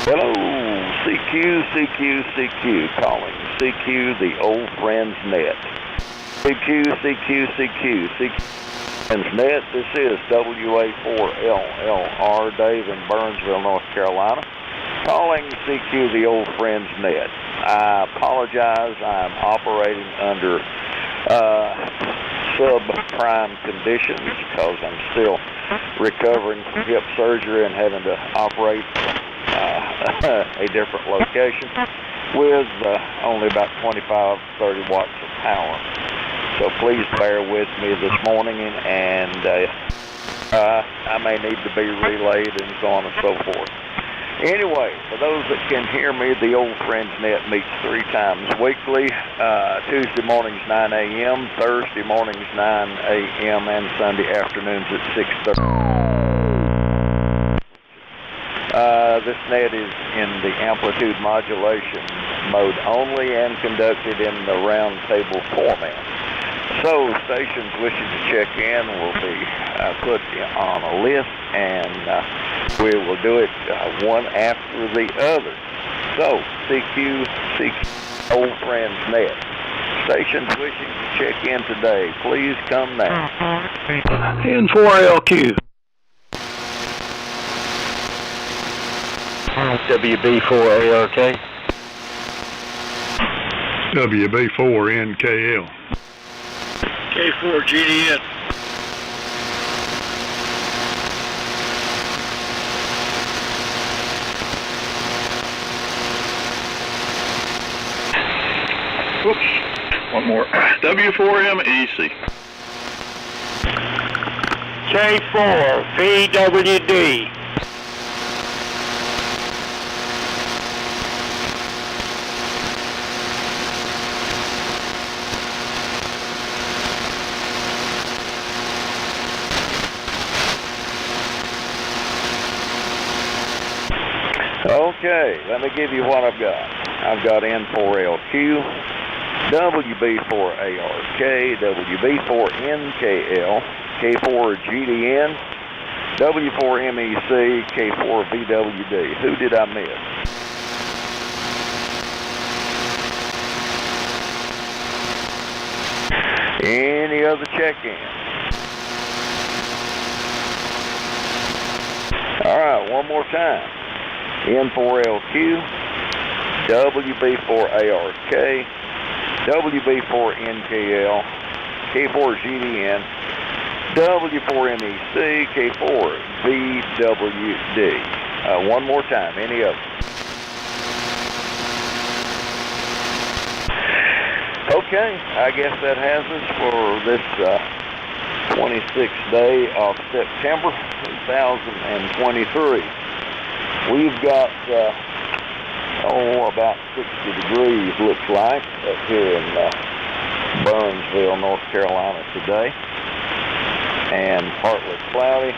Hello, CQ, calling. CQ, the old friend's net. CQ, friend's net. This is WA4LLR, Dave in Burnsville, North Carolina. Calling CQ, the old friend's net. I apologize, I'm operating under subprime conditions because I'm still recovering from hip surgery and having to operate a different location with only about 25-30 watts of power. So please bear with me this morning, and I may need to be relayed and so on and so forth. Anyway, for those that can hear me, the Old Friends Net meets 3 times weekly. Tuesday mornings 9 a.m., Thursday mornings 9 a.m., and Sunday afternoons at 6:30. This net is in the Amplitude Modulation mode only and conducted in the round table format. So stations wishing to check in will be put on a list, and we will do it one after the other. So CQ, Old Friends Net. Stations wishing to check in today, please come now. N4LQ. WB4ARK. WB4NKL. K4GDN. Whoops, one more. W4MEC. K4VWD. Okay, let me give you what I've got. I've got N4LQ, WB4ARK, WB4NKL, K4GDN, W4MEC, K4VWD. Who did I miss? Any other check-ins? All right, one more time. N4LQ, WB4ARK, WB4NKL, K4GDN, W4MEC, K4VWD. One more time, any of them? Okay, I guess that has us for this 26th day of September 2023. We've got, about 60 degrees, looks like, up here in Burnsville, North Carolina today. And partly cloudy.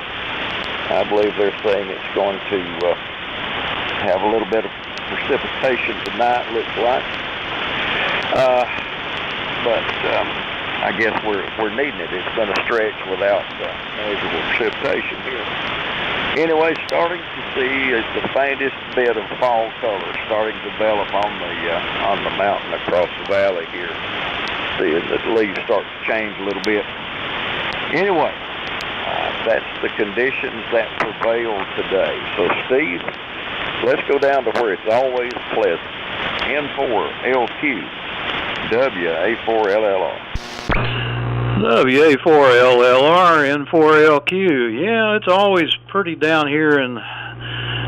I believe they're saying it's going to have a little bit of precipitation tonight, looks like. But I guess we're needing it. It's been a stretch without measurable precipitation here. Anyway, starting to see the faintest bit of fall color starting to develop on the mountain across the valley here. See the leaves start to change a little bit. Anyway, that's the conditions that prevail today. So, Steve, let's go down to where it's always pleasant. N4LQ, WA4LLR. WA4LLR, N4LQ. Yeah, it's always pretty down here in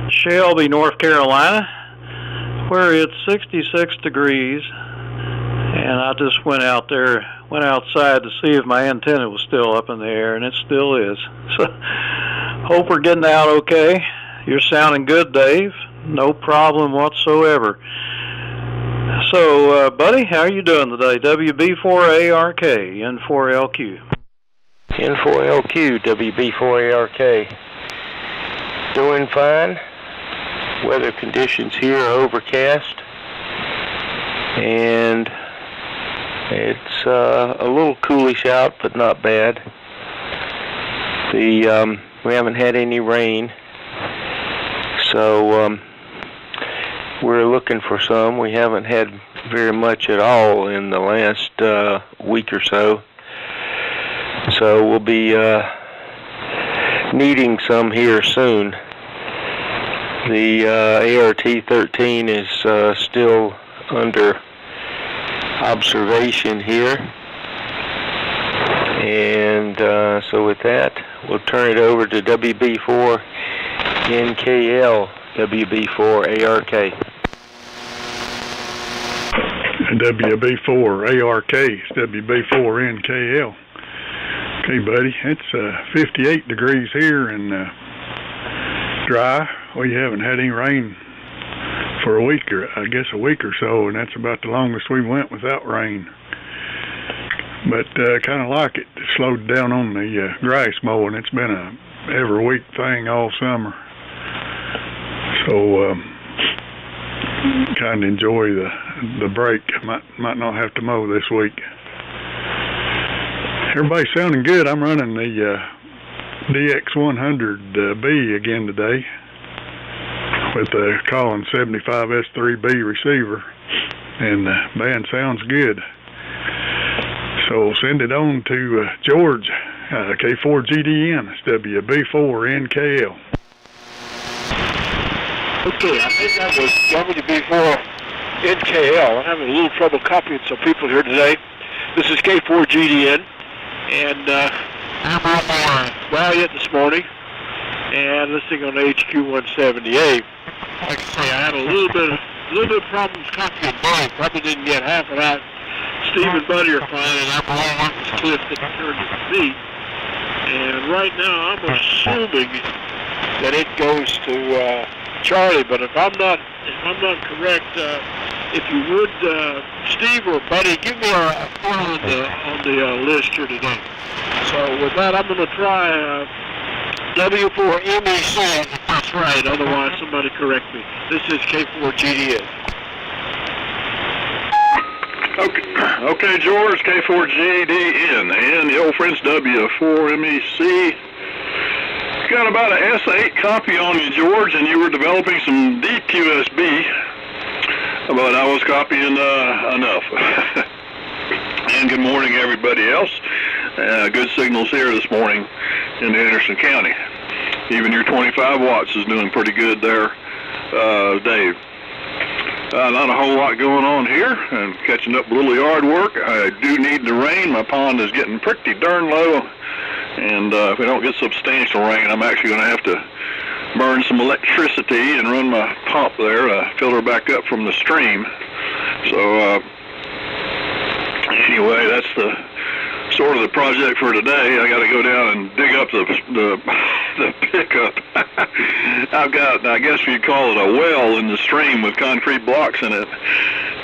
Shelby, North Carolina, where it's 66 degrees. And I just went outside to see if my antenna was still up in the air, and it still is. So, hope we're getting out okay. You're sounding good, Dave. No problem whatsoever. So, buddy, how are you doing today? WB4ARK, N4LQ. N4LQ, WB4ARK. Doing fine. Weather conditions here are overcast. And it's a little coolish out, but not bad. We haven't had any rain. So, we're looking for some. We haven't had very much at all in the last week or so. So we'll be needing some here soon. The ART-13 is still under observation here. And so with that, we'll turn it over to WB4NKL, WB4ARK. WB4ARK, WB4NKL. Okay, buddy, it's 58 degrees here and dry. We haven't had any rain for a week or a week or so, and that's about the longest we went without rain. But kind of like it. It slowed down on the grass mowing. It's been a every week thing all summer. So kind of enjoy the break. Might not have to mow this week. Everybody's sounding good. I'm running the DX100B again today with the Collins 75S3B receiver, and the band sounds good. So send it on to George, K4GDN, it's WB4NKL. Okay, I think that was WB4NKL. I'm having a little trouble copying some people here today. This is K4GDN, and I'm on Valiant this morning, and listening on HQ178. Like I say, I had a little bit of problems copying both. Probably didn't get half of that. Steve and Buddy are fine, and I believe it was Cliff that turned it to me. And right now, I'm assuming that it goes to Charlie. But if I'm not correct, if you would, Steve or Buddy, give me a phone on the list here today. So with that, I'm going to try W4MEC, if that's right. Otherwise, somebody correct me. This is K4GDN. Okay, George, K4GDN, and the old French W4MEC. Got about an S8 copy on you, George, and you were developing some DQSB, but I was copying enough. And good morning, everybody else. Good signals here this morning in Anderson County. Even your 25 watts is doing pretty good there, Dave. Not a whole lot going on here, and catching up a little yard work. I do need the rain. My pond is getting pretty darn low, and if we don't get substantial rain, I'm actually going to have to burn some electricity and run my pump there to fill her back up from the stream. So anyway, that's the sort of the project for today. I got to go down and dig up the pickup. I've got, I guess you'd call it a well in the stream with concrete blocks in it.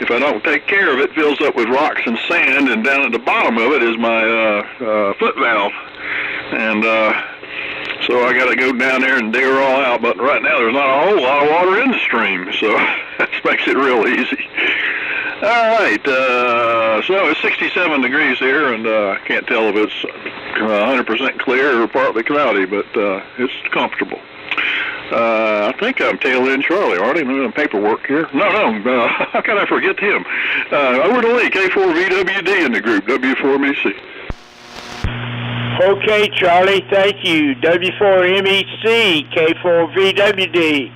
If I don't take care of it, it fills up with rocks and sand, and down at the bottom of it is my foot valve. And so I got to go down there and dig her all out. But right now there's not a whole lot of water in the stream, so that makes it real easy. All right, so it's 67 degrees here, and I can't tell if it's 100% clear or partly cloudy, but it's comfortable. I think I'm tailing in Charlie, aren't I? I'm doing paperwork here. No, how can I forget him? Over to Lee, K4VWD in the group, W4MEC. Okay, Charlie, thank you. W4MEC, K4VWD.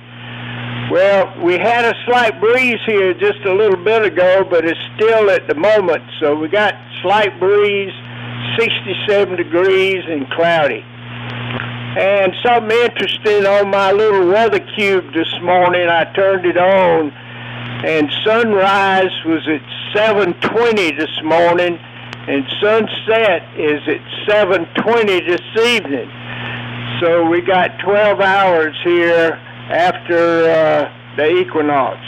Well, we had a slight breeze here just a little bit ago, but it's still at the moment. So we got slight breeze, 67 degrees and cloudy. And something interesting on my little weather cube this morning, I turned it on, and sunrise was at 7:20 this morning, and sunset is at 7:20 this evening. So we got 12 hours here after the equinox.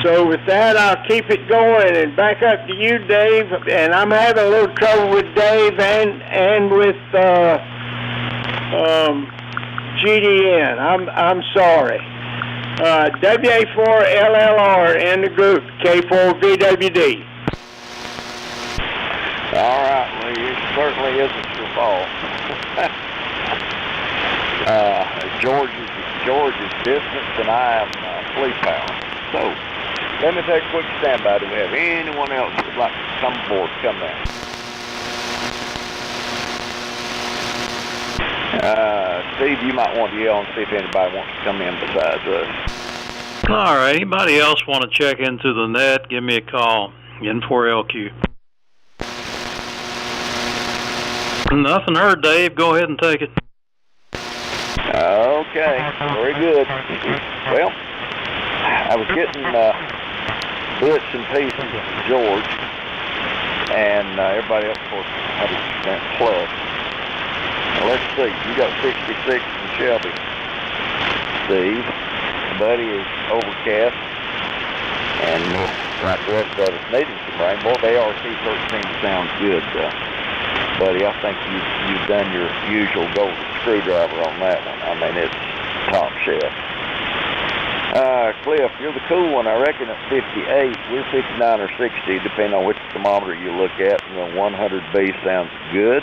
So with that, I'll keep it going and back up to you, Dave. And I'm having a little trouble with Dave and with GDN. I'm sorry. WA4LLR in the group, K4VWD. All right, well, it certainly isn't your fault. George is distance, and I am police power. So, let me take a quick standby. Do we have anyone else that would like to come aboard? Come in. Steve, you might want to yell and see if anybody wants to come in besides us. All right, anybody else want to check into the net, give me a call. N4LQ. Nothing heard, Dave. Go ahead and take it. Okay, very good. Well, I was getting bits and pieces from George, and everybody else, of course, 100% plus. Now, let's see. You got 66 from Shelby. Steve. Buddy is overcast, and like the rest of us needing some rain. Boy, the ART-13 sounds good, buddy. I think you've done your usual golden screwdriver on that one. I mean, it's top shelf. Cliff, you're the cool one. I reckon at 58, we're 59 or 60, depending on which thermometer you look at, and the 100B sounds good.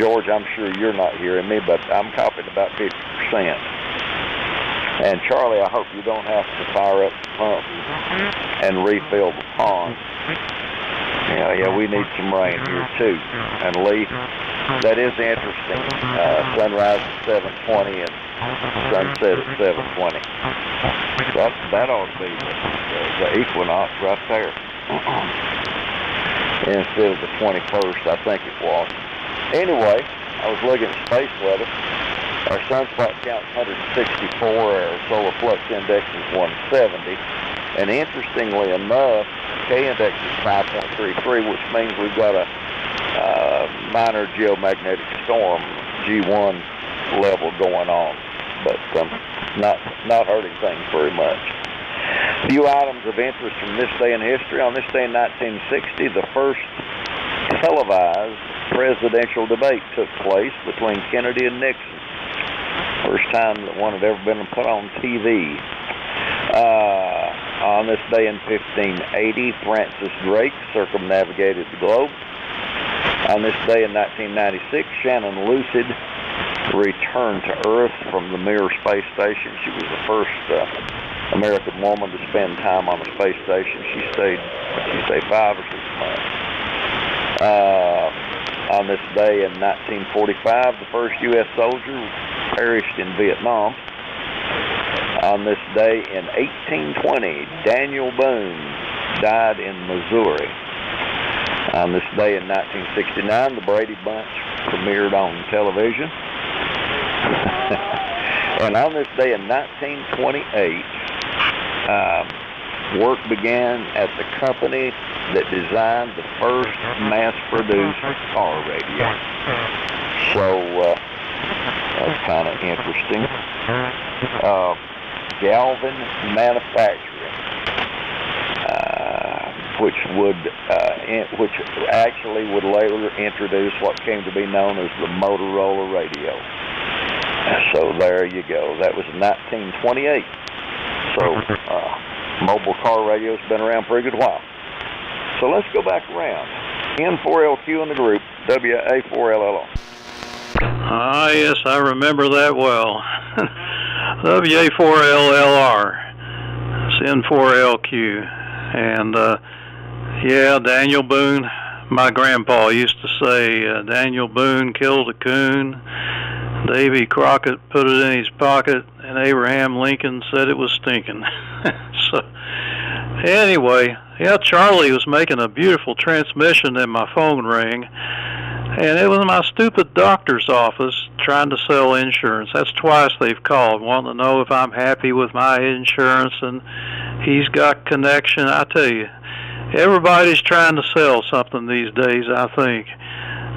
George, I'm sure you're not hearing me, but I'm copying about 50%. And Charlie, I hope you don't have to fire up the pump and refill the pond. Yeah, we need some rain here too. And Lee, that is interesting. Sunrise at 7:20 and sunset at 7:20. That ought to be the equinox right there. Instead of the 21st, I think it was. Anyway, I was looking at space weather. Our sunspot count is 164, our solar flux index is 170, and interestingly enough, K-index is 5.33, which means we've got a minor geomagnetic storm, G1 level going on, but not hurting things very much. Few items of interest from this day in history. On this day in 1960, the first televised presidential debate took place between Kennedy and Nixon. First time that one had ever been put on TV. On this day in 1580, Francis Drake circumnavigated the globe. On this day in 1996, Shannon Lucid returned to Earth from the Mir space station. She was the first American woman to spend time on the space station. She stayed 5 or 6 months. On this day in 1945, the first U.S. soldier perished in Vietnam. On this day in 1820, Daniel Boone died in Missouri. On this day in 1969, the Brady Bunch premiered on television. And on this day in 1928, work began at the company that designed the first mass-produced car radio. So that's kind of interesting. Galvin Manufacturing, which actually would later introduce what came to be known as the Motorola radio. So there you go. That was 1928. So mobile car radio's been around for a good while. So let's go back around. N4LQ in the group, WA4LLR. Ah, yes, I remember that well. WA4LLR. It's N4LQ. And, yeah, Daniel Boone. My grandpa used to say, Daniel Boone killed a coon. Davy Crockett put it in his pocket, and Abraham Lincoln said it was stinking. So, anyway, yeah, Charlie was making a beautiful transmission, and my phone rang, and it was my stupid doctor's office trying to sell insurance. That's twice they've called, wanting to know if I'm happy with my insurance, and he's got connection. I tell you, everybody's trying to sell something these days, I think,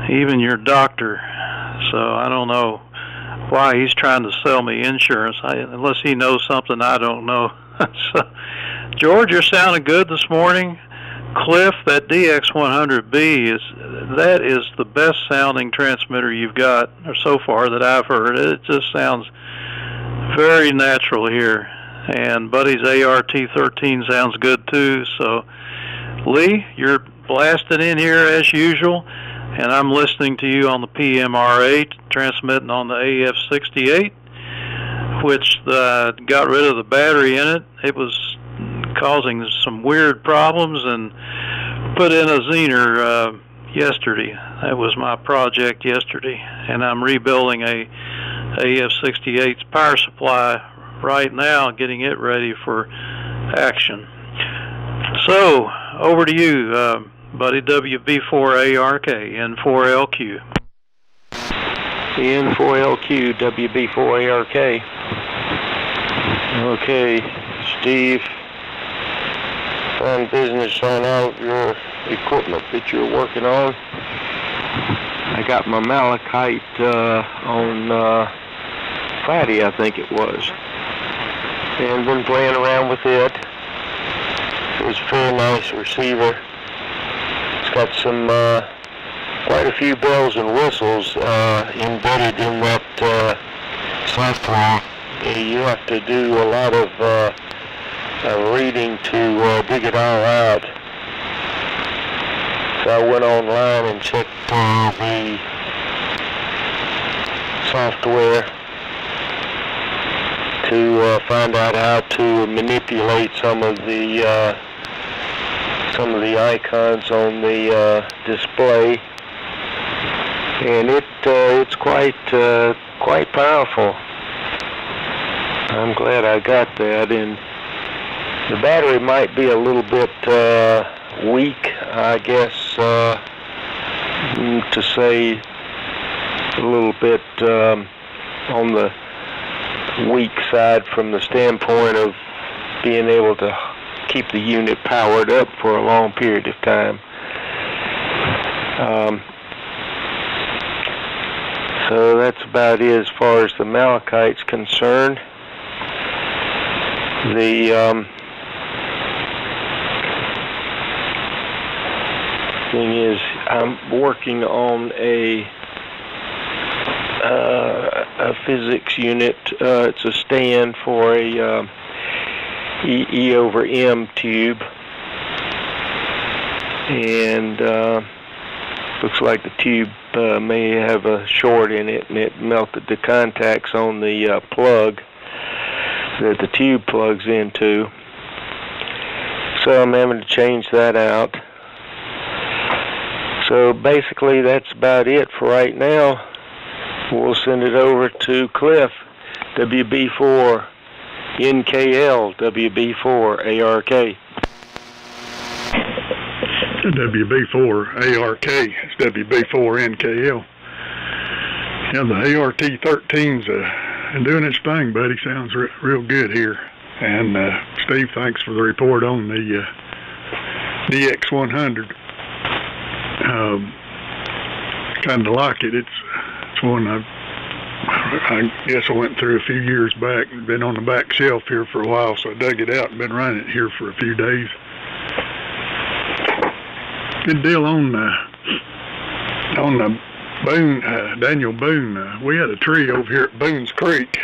even your doctor. So I don't know why he's trying to sell me insurance, unless he knows something I don't know. So, George, you're sounding good this morning. Cliff, that DX100B is the best sounding transmitter you've got so far that I've heard. It just sounds very natural here. And Buddy's ART-13 sounds good too. So, Lee, you're blasting in here as usual. And I'm listening to you on the PMR8, transmitting on the AF-68. which got rid of the battery in it. It was causing some weird problems, and put in a Zener yesterday. That was my project yesterday, and I'm rebuilding a AF-68's power supply right now, getting it ready for action. So, over to you, buddy. WB4ARK, N4LQ. N4LQ, WB4ARK. Okay, Steve. Fine business on all of your equipment that you're working on. I got my malachite on Friday, I think it was, and been playing around with it. It was a very nice receiver. It's got some quite a few bells and whistles embedded in that software. You have to do a lot of reading to dig it all out. So I went online and checked the software to find out how to manipulate some of the icons on the display, and it's quite powerful. I'm glad I got that. And the battery might be a little bit weak, I guess, to say a little bit on the weak side from the standpoint of being able to keep the unit powered up for a long period of time. So that's about it as far as the malachite's concerned. The thing is, I'm working on a physics unit. It's a stand for a E/M tube, and looks like the tube may have a short in it, and it melted the contacts on the plug that the tube plugs into. So I'm having to change that out. So basically that's about it for right now. We'll send it over to Cliff, WB4NKL, WB4ARK. WB4ARK, it's WB4NKL. Yeah, the ART-13's doing its thing, buddy. Sounds real good here. And Steve, thanks for the report on the DX100. Kind of like it. It's one I guess I went through a few years back. Been on the back shelf here for a while, so I dug it out and been running it here for a few days. Good deal on the Boone, Daniel Boone. We had a tree over here at Boone's Creek.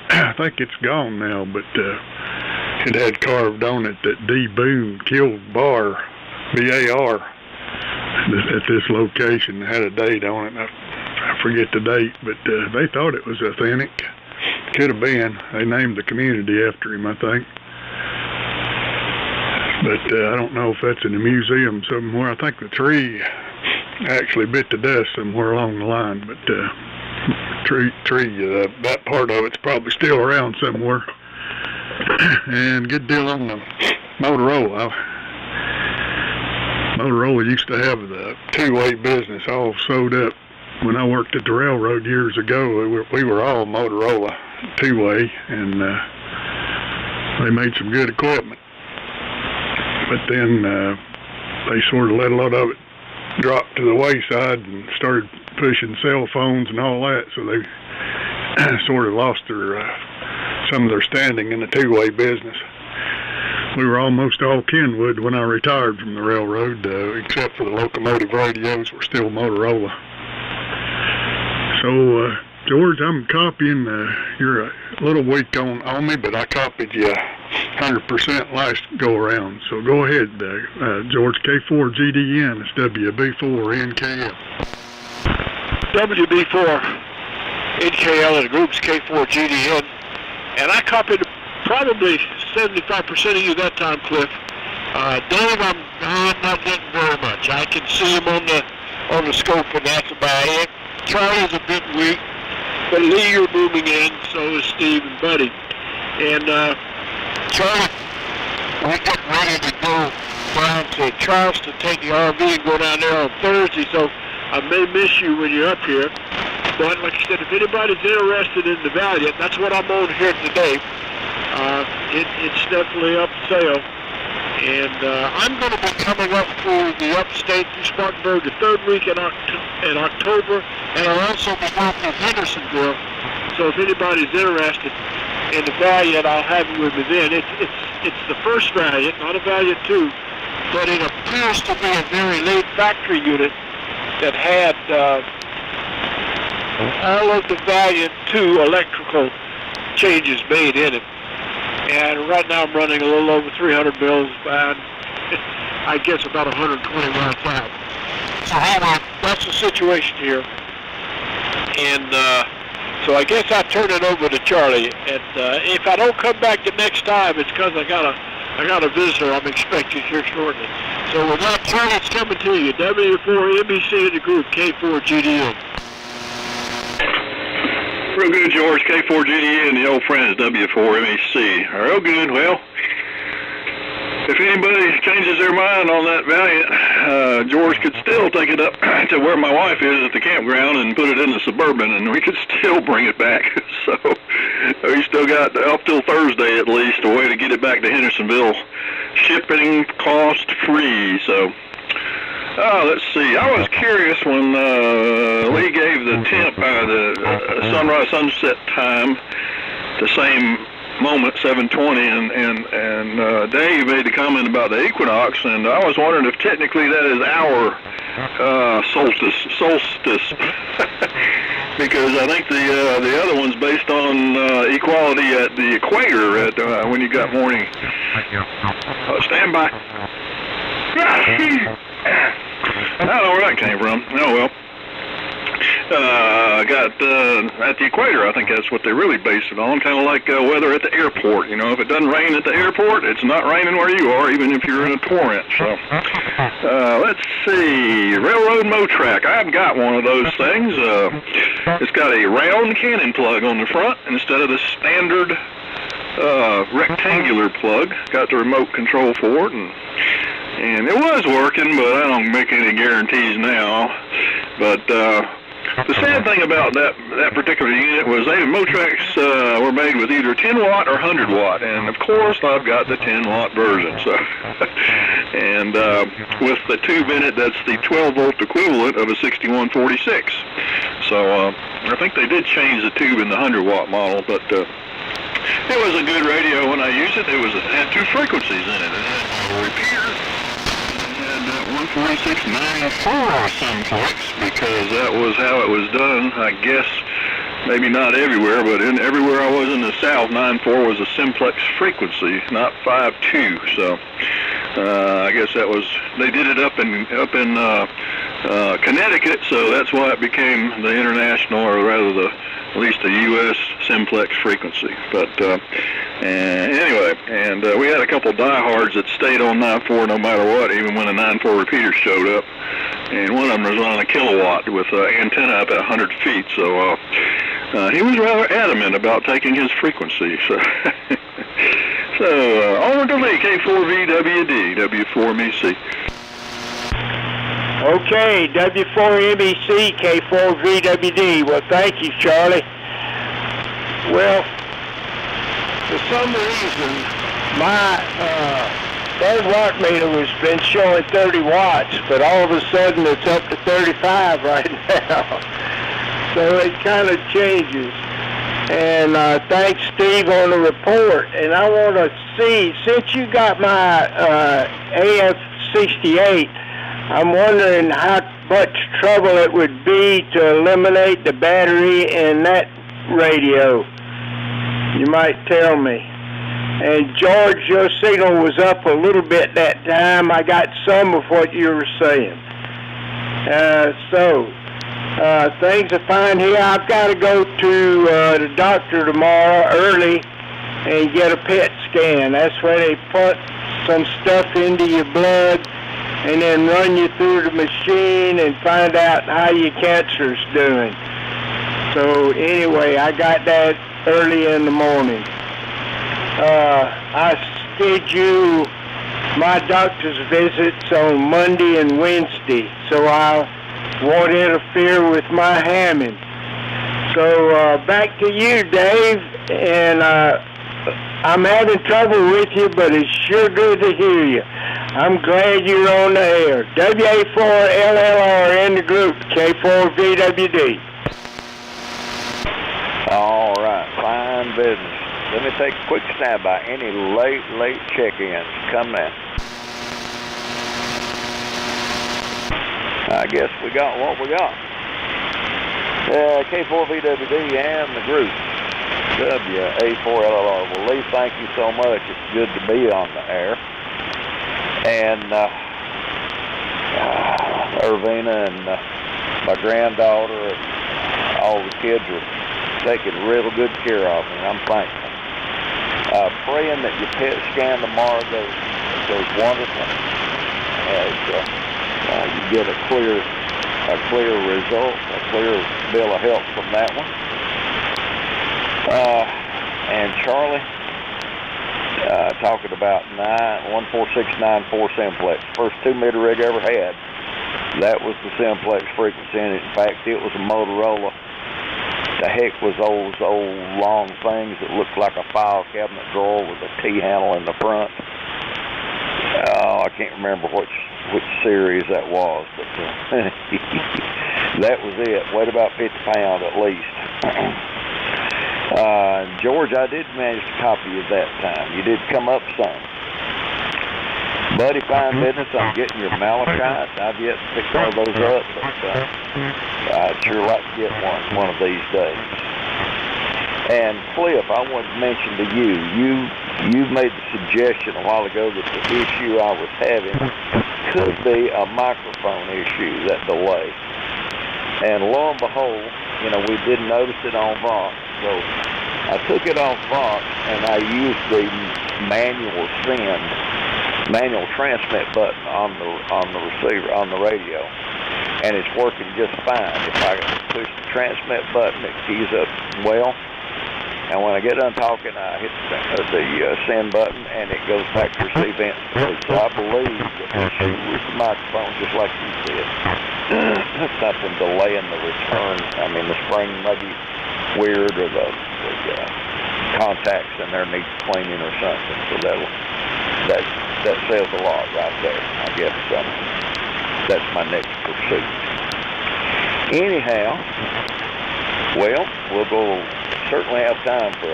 I think it's gone now, but it had carved on it that D. Boone killed Barr, B-A-R, at this location. It had a date on it. I forget the date, but they thought it was authentic. Could have been. They named the community after him, I think. But I don't know if that's in a museum somewhere. I think the tree actually bit the dust somewhere along the line, but that part of it's probably still around somewhere. And good deal on the Motorola. Motorola used to have the two-way business all sewed up. When I worked at the railroad years ago, we were all Motorola two-way, and they made some good equipment. But then they sort of let a lot of it drop to the wayside and started pushing cell phones and all that, so they sort of lost some of their standing in the two-way business. We were almost all Kenwood when I retired from the railroad, except for the locomotive radios were still Motorola. So, George, I'm copying, you're a little weak on me, but I copied you 100% last go-around. So go ahead, George, K4GDN, it's WB4NKL. WB4NKL and the group's K4GDN. And I copied probably 75% of you that time, Cliff. Dave, I'm not getting very much. I can see him on the scope, and that's about it. Charlie's a bit weak, but Lee, you're moving in, so is Steve and Buddy. And Charlie, we're getting ready to go down to Charleston, take the RV and go down there on Thursday, so I may miss you when you're up here. But like I said, if anybody's interested in the Valiant, that's what I'm on here today. It's definitely up for sale. And I'm going to be coming up through the upstate through Spartanburg the third week in October, and I'll also be going through Hendersonville. So if anybody's interested in the Valiant, I'll have you with me then. It's the first Valiant, not a Valiant 2, but it appears to be a very late factory unit that had all of the Valiant 2 electrical changes made in it. And right now I'm running a little over 300 mils and I guess about 120 watts out. So anyway, that's the situation here. And so I guess I turn it over to Charlie. And if I don't come back the next time, it's because I got a visitor I'm expecting here shortly. So with that, Charlie, it's coming to you. W4MEC in the group, K4GDN. Real good, George. K4GDN and the old friends, W4MEC. Real good. Well, if anybody changes their mind on that Valiant, George could still take it up to where my wife is at the campground and put it in the Suburban, and we could still bring it back. So we still got up till Thursday at least a way to get it back to Hendersonville, shipping cost free. So let's see. I was curious when Lee gave the the sunrise sunset time, the same moment, 7:20, and Dave made the comment about the equinox, and I was wondering if technically that is our solstice, because I think the other one's based on equality at the equator at when you got morning. Stand by. I don't know where that came from. Oh well. Got at the equator, I think that's what they really base it on, kind of like weather at the airport. You know, if it doesn't rain at the airport, it's not raining where you are, even if you're in a torrent. So, let's see, railroad Motrack. I've got one of those things. It's got a round cannon plug on the front instead of the standard rectangular plug. Got the remote control for it, and it was working, but I don't make any guarantees now. But the sad thing about that particular unit was Motracks were made with either 10 watt or 100 watt, and of course I've got the 10 watt version. So, and with the tube in it, that's the 12 volt equivalent of a 6146. So I think they did change the tube in the 100 watt model, but it was a good radio when I used it. It had two frequencies in it. It had a repeater. 146.94 simplex, because that was how it was done. I guess maybe not everywhere, but everywhere I was in the South, 9.4 was a simplex frequency, not 5.2. So I guess that was, they did it up in Connecticut, so that's why it became the international, or rather at least the U.S. simplex frequency. But anyway, and we had a couple diehards that stayed on 9.4 no matter what, even when a 9.4 repeater showed up. And one of them was on a kilowatt with antenna up at 100 feet. So he was rather adamant about taking his frequency. So, on to Lee, K4VWD, W4MEC. Okay, W4MEC, K4VWD. Well, thank you, Charlie. Well, for some reason, my third watt meter has been showing 30 watts, but all of a sudden it's up to 35 right now. So it kind of changes. And thanks, Steve, on the report. And I want to see, since you got my AF-68, I'm wondering how much trouble it would be to eliminate the battery in that radio. You might tell me. And George, your signal was up a little bit that time. I got some of what you were saying. Things are fine here. I've got to go to the doctor tomorrow early, and get a PET scan. That's where they put some stuff into your blood and then run you through the machine and find out how your cancer's doing. So anyway, I got that early in the morning. I schedule my doctor's visits on Monday and Wednesday, so I won't interfere with my hamming. So back to you, Dave, and I'm having trouble with you, but it's sure good to hear you. I'm glad you're on the air. WA4LLR in the group, K4VWD. All right, fine business. Let me take a quick stab by any late check-ins. Come now. I guess we got what we got. K4VWD and the group, WA4LLR. Well, Lee, thank you so much. It's good to be on the air. And Irvina and my granddaughter and all the kids are taking real good care of me, and I'm thankful. Praying that your PET scan tomorrow goes wonderful, as you get a clear result, a clear bill of health from that one. And Charlie, talking about 14694 simplex, first 2-meter rig I ever had. That was the simplex frequency in it. In fact, it was a Motorola. The heck was those old long things that looked like a file cabinet drawer with a T-handle in the front. I can't remember which series that was, but that was it. Weighed about 50 pounds at least. George, I did manage to copy you that time. You did come up some. Buddy, fine business. I'm getting your malachite. I've yet to pick one of those up, but I'd sure like to get one of these days. And Cliff, I wanted to mention to you made the suggestion a while ago that the issue I was having could be a microphone issue, that delay. And lo and behold, we didn't notice it on Vox. So I took it off Vox and I used the manual transmit button on the receiver, on the radio, and it's working just fine. If I push the transmit button, it keys up well, and when I get done talking, I hit the send button, and it goes back to receive instantly. So I believe that the issue with the microphone, just like you said, something delaying the return. I mean, the spring may be weird, or the contacts in there need cleaning or something. So that says a lot right there. I guess that's my next pursuit. Anyhow, well, we'll go. Certainly have time for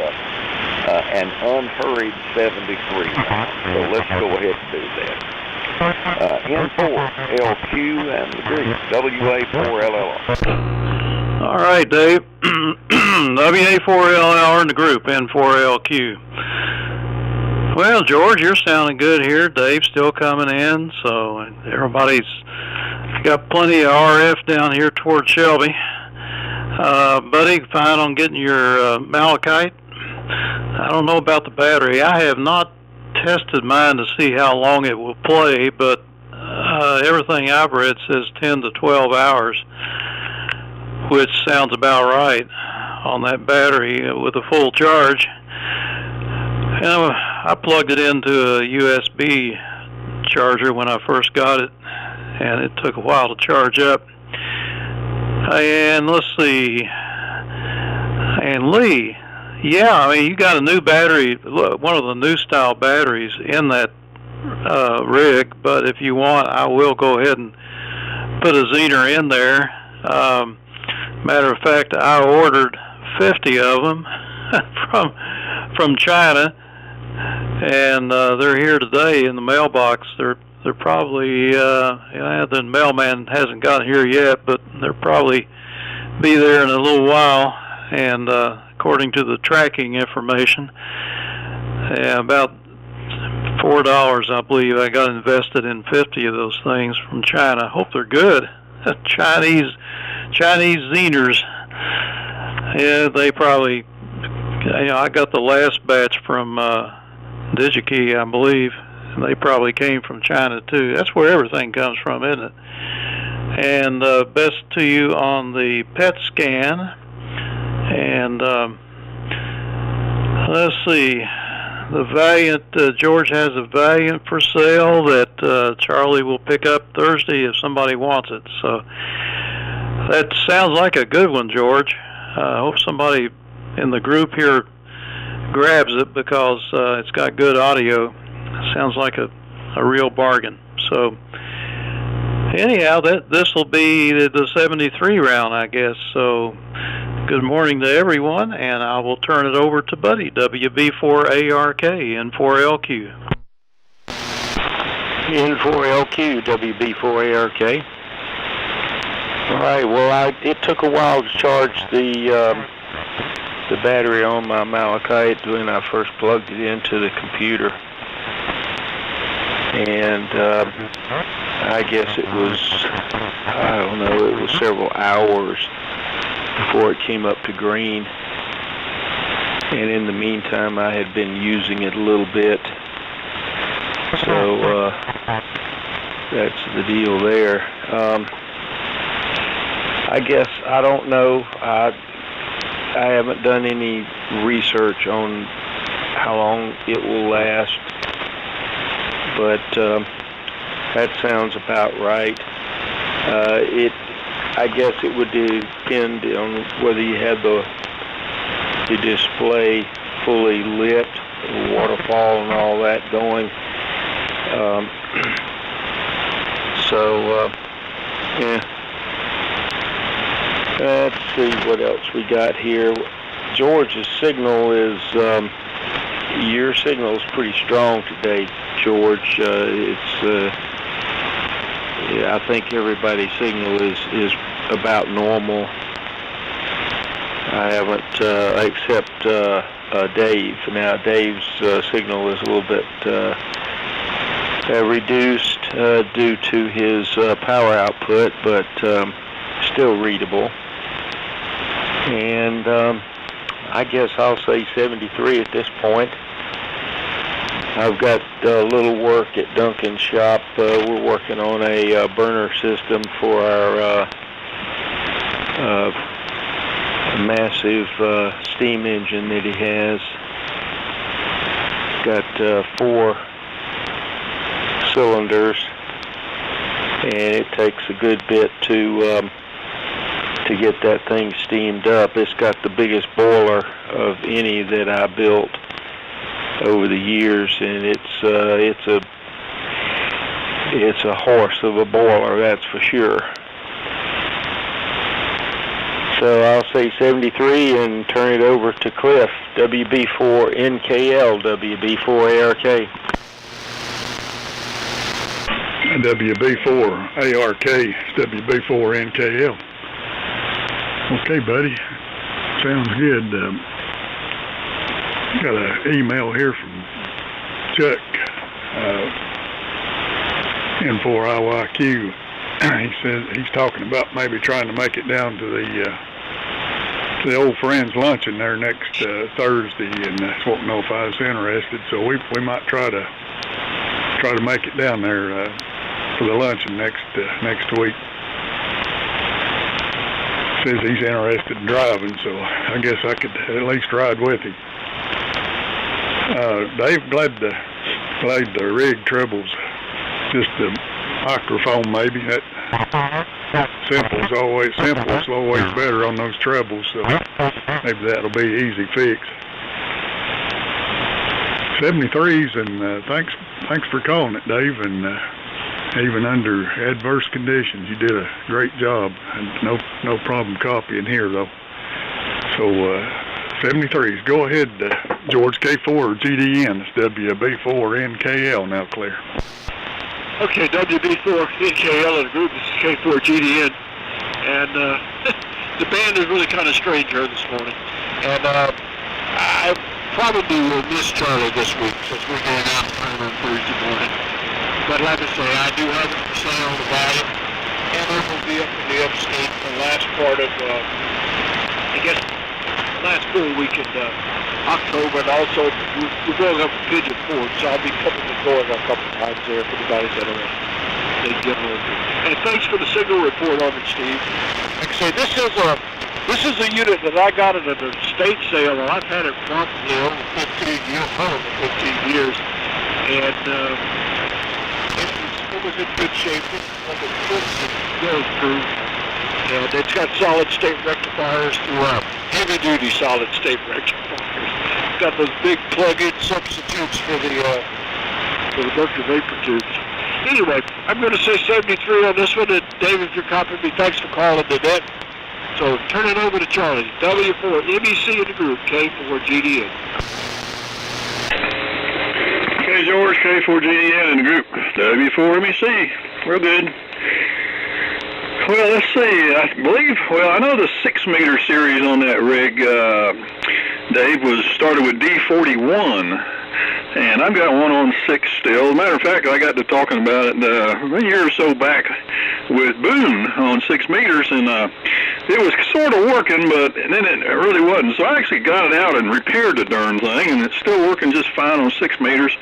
an unhurried 73 round. So let's go ahead and do that. N4LQ and the group WA4LLR. All right, Dave. WA4LLR and the group N4LQ. Well, George, you're sounding good here. Dave's still coming in, so everybody's got plenty of RF down here toward Shelby. Buddy, fine on getting your malachite. I don't know about the battery. I have not tested mine to see how long it will play, but everything I've read says 10 to 12 hours, which sounds about right on that battery with a full charge. I plugged it into a USB charger when I first got it, and it took a while to charge up. And let's see. And Lee, yeah, I mean, you got a new battery, one of the new style batteries in that rig, but if you want, I will go ahead and put a Zener in there. Matter of fact, I ordered 50 of them from China, and they're here today in the mailbox. They're probably, the mailman hasn't gotten here yet, but they'll probably be there in a little while. And according to the tracking information, about $4, I believe, I got invested in 50 of those things from China. I hope they're good. Chinese Zeners. Yeah, they probably You know, I got the last batch from DigiKey, I believe. And they probably came from China too. That's where everything comes from, isn't it? And best to you on the PET scan. And let's see, the Valiant, George has a Valiant for sale that Charlie will pick up Thursday if somebody wants it. So that sounds like a good one, George. I hope somebody in the group here grabs it because it's got good audio. Sounds like a real bargain. So anyhow, this will be the 73 round, I guess. So good morning to everyone, and I will turn it over to Buddy, WB4ARK, N4LQ. N4LQ, WB4ARK. All right, well, it took a while to charge the battery on my Malachite when I first plugged it into the computer. And I guess it was, I don't know, it was several hours before it came up to green. And in the meantime, I had been using it a little bit. So that's the deal there. I guess, I don't know, I haven't done any research on how long it will last. But that sounds about right. I guess it would depend on whether you had the display fully lit, the waterfall and all that going. Yeah. Let's see what else we got here. George's signal is, your signal is pretty strong today, George. I think everybody's signal is about normal. I haven't, except Dave. Now Dave's signal is a little bit reduced due to his power output, but still readable. And I guess I'll say 73 at this point. I've got a little work at Duncan's shop. We're working on a burner system for our massive steam engine that he has. Got 4 cylinders, and it takes a good bit to get that thing steamed up. It's got the biggest boiler of any that I built over the years, and it's a horse of a boiler, that's for sure. So I'll say 73 and turn it over to Cliff, WB4NKL, WB4ARK. WB4ARK, WB4NKL. Okay, buddy. Sounds good. Got an email here from Chuck, N4IYQ. He says he's talking about maybe trying to make it down to the old friends luncheon there next Thursday, and that's wanting to know if I was interested. So we might try to make it down there for the luncheon next week. Says he's interested in driving, so I guess I could at least ride with him. Dave, glad the rig trebles, just the microphone maybe. That simple's always better on those trebles, so maybe that'll be an easy fix. 73s, and thanks for calling it, Dave, and even under adverse conditions, you did a great job, and no problem copying here though. So 73s, go ahead, George. K4 GDN, it's WB4NKL now, clear. Okay, WB4NKL in the group, this is K4 GDN, and the band is really kind of strange here this morning, and I probably will miss Charlie this week since we're going out on Thursday morning. But like I say, I do have it for sale on the volume, and it will be up in the upstate the last part of, I guess, last full weekend October, and also we're going up to Pigeon Forge, so I'll be coming and going a couple times there for the guys that are in general. And thanks for the signal report on it, Steve. Like I say, this is a unit that I got at an estate sale, and I've had it probably over 15 years, and it was in good shape. It's like a good proof. And it's got solid state rectifiers throughout. Heavy duty solid state rectifiers. It's got those big plug-in substitutes for the mercury vapor tubes. Anyway, I'm going to say 73 on this one, and Dave, if you're copying me, thanks for calling the net. So turn it over to Charlie. W4MEC in the group, K4GDN. Okay, George, K4GDN in the group, W4MEC. Real good. Well, let's see. I know the 6-meter series on that rig, Dave, was started with D41. And I've got one on 6 still. As a matter of fact, I got to talking about it a year or so back with Boone on 6 meters, and it was sort of working, but then it really wasn't. So I actually got it out and repaired the darn thing, and it's still working just fine on 6 meters.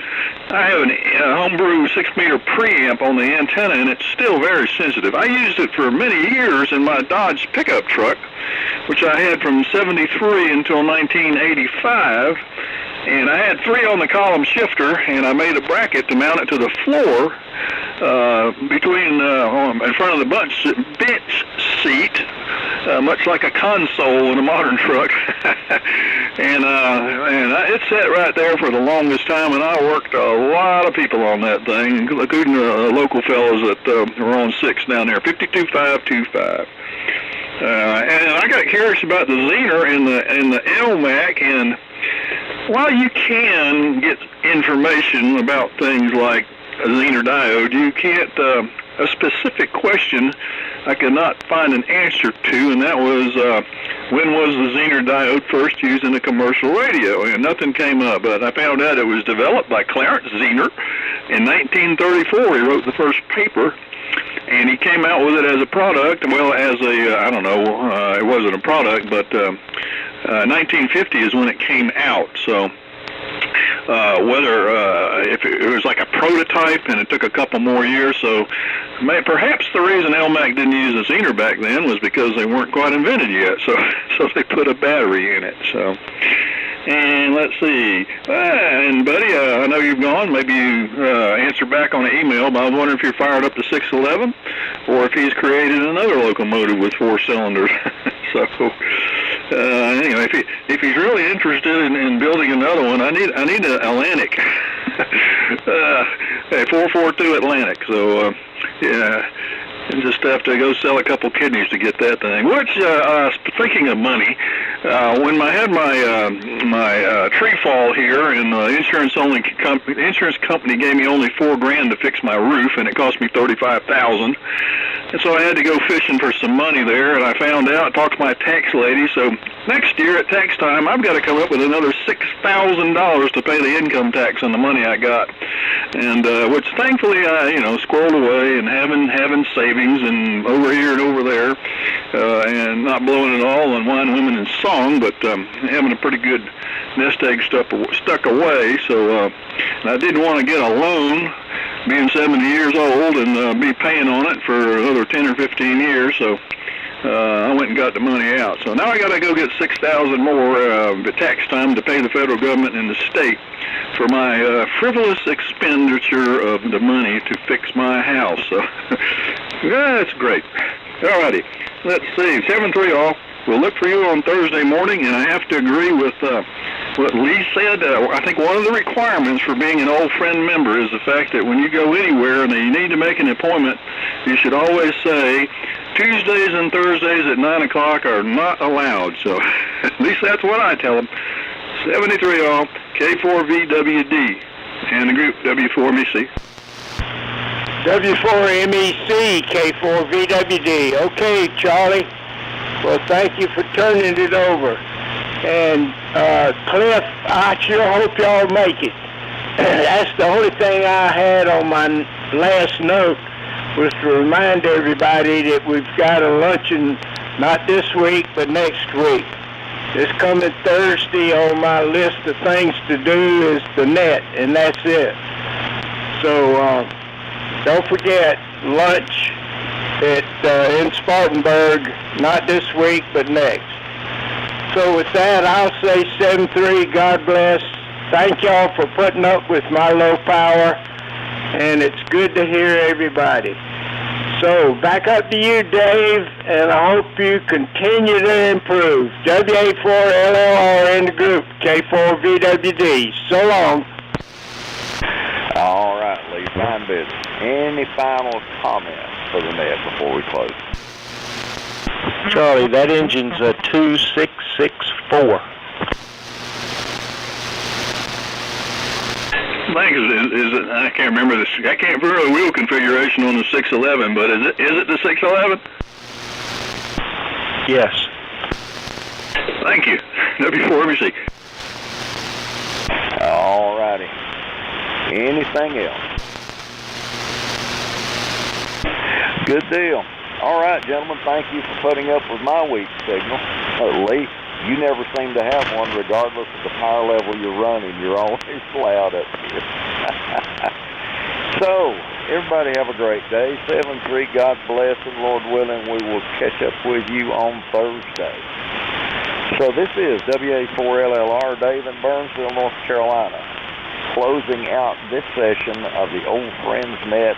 I have a homebrew 6-meter preamp on the antenna, and it's still very sensitive. I used it for many years in my Dodge pickup truck, which I had from 73 until 1985. And I had 3 on the column shifter, and I made a bracket to mount it to the floor in front of the bench seat, much like a console in a modern truck. and it sat right there for the longest time, and I worked a lot of people on that thing, including local fellows that were on 6 down there, 52525. And I got curious about the Zener and the Elmac, and while you can get information about things like a Zener diode, you can't, a specific question I could not find an answer to, and that was, when was the Zener diode first used in a commercial radio? And nothing came up, but I found out it was developed by Clarence Zener in 1934. He wrote the first paper, and he came out with it as a product, well, as a, I don't know, it wasn't a product, but 1950 is when it came out. So if it was like a prototype, and it took a couple more years, so perhaps the reason Elmac didn't use a Zener back then was because they weren't quite invented yet, so they put a battery in it. So, and let's see, and buddy, I know you've gone, maybe you answer back on an email, but I was wondering if you're fired up to 611, or if he's created another locomotive with 4 cylinders. So, anyway, if he's really interested in building another one, I need an Atlantic, a 442 Atlantic. So, yeah, and just have to go sell a couple kidneys to get that thing. Which, speaking of money, when I had my tree fall here, and the insurance company gave me only $4,000 to fix my roof, and it cost me $35,000. And so I had to go fishing for some money there, and I found out, talked to my tax lady, so next year at tax time, I've got to come up with another $6,000 to pay the income tax on the money I got. And which thankfully I, squirreled away, and having savings and over here and over there, and not blowing it all on wine, women, and song, but having a pretty good nest egg stuck away. So and I didn't want to get a loan, being 70 years old, and be paying on it for another 10 or 15 years. So I went and got the money out. So now I got to go get $6,000 more tax time to pay the federal government and the state for my frivolous expenditure of the money to fix my house. So yeah, that's great. All righty, let's see. 7-3 all. We'll look for you on Thursday morning, and I have to agree with what Lee said. I think one of the requirements for being an old friend member is the fact that when you go anywhere and you need to make an appointment, you should always say Tuesdays and Thursdays at 9 o'clock are not allowed. So at least that's what I tell them. 73 all, K4VWD, and the group W4MEC. W4MEC, K4VWD. Okay, Charlie. Well, thank you for turning it over. And Cliff, I sure hope y'all make it. That's the only thing I had on my last note, was to remind everybody that we've got a luncheon, not this week, but next week. This coming Thursday on my list of things to do is the net, and that's it. So don't forget, lunch in Spartanburg, not this week, but next. So with that, I'll say 7-3, God bless. Thank y'all for putting up with my low power, and it's good to hear everybody. So back up to you, Dave, and I hope you continue to improve. W84LLR in the group, K4VWD. So long. All right, Lee, fine business. Any final comments for the net before we close? Charlie, that engine's a 2664. I think is it? I can't remember this. I can't remember the wheel configuration on the 611, but is it the 611? Yes. Thank you. W4MC. All righty. Anything else? Good deal. All right, gentlemen, thank you for putting up with my weak signal. Lee, you never seem to have one regardless of the power level you're running. You're always loud up here. So, everybody have a great day. 7-3, God bless, and Lord willing, we will catch up with you on Thursday. So this is WA4LLR, Dave in Burnsville, North Carolina, closing out this session of the Old Friends Net.